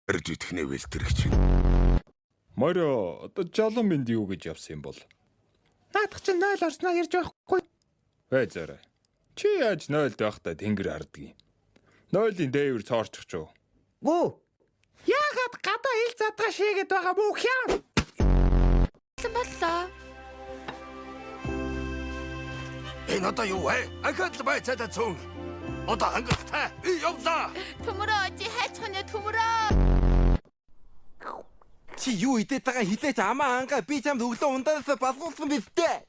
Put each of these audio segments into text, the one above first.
Ирж идэхнээ бэлтэрч. Морио одоо жалан минь юу гэж явсан юм бол? Наадах чинь 0 орсноо ярьж байхгүй. Бай зарай. Чи яаж 0-д байхдаа тэнгэр хардгийг? 0-ийн дээвэр цоорчих ч юу? Гүү. Яагаад гадаа хил задгаа шийгээд байгаа мүү хяа? Боллоо. Энэ одоо юу вэ? Ахад л байцаадаа цөөн. Одоо хангалттай. Би явлаа. Төмөрөө чи хайчхны төмөрөө. Чи юу идээд байгаа хилээч амаа ангаа би чамд өглөө ундаасаа балгуулсан бистэ.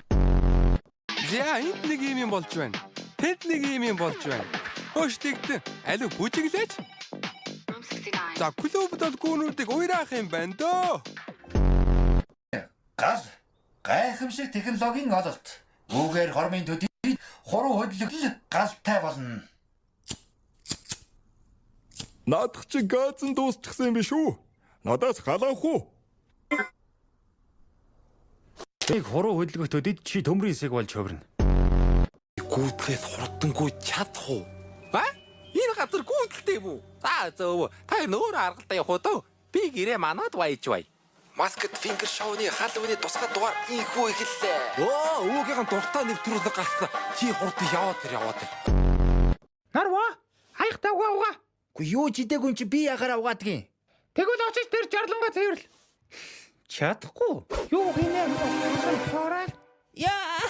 За энд нэг юм болж байна. Тэнд нэг юм болж байна. Хөөштигтэн алив бүжиглээч. За клубд бол гүнүүдийг уйраах юм байна дөө. Гал гайхамшиг технологийн ололт. Үүгээр хормын төдий хуруу хөдлөл галтай болно. Наадах чи газан дуусчихсан юм биш үү? Надаас халаах уу? Тэг хуруу хөдөлгөх төдийд чи төмрийн хэсэг болж хөврөн. Гүйтгэхээс хурдангуй чадах уу? Ба? Энэ газар гүйдэлтэй юм уу? За зөв. Та нөр аргалтай явах уу? Би гэрээ манад баяж бай. Маскет фингер шоуны халууны тусгай дугаар инхүү эхэллээ. Өвгийнхэн дуртай нэвтрүүлэг гарсан. Чи хурд яваад тэр. Нарва? Хайхтаа угаа. Гү юу ч идээгүй чи би яхаар угаадгийн. Тэгвэл очиж тэр жарлангаа цэвэрлэл. Чадахгүй. Юу гинэ? Яа!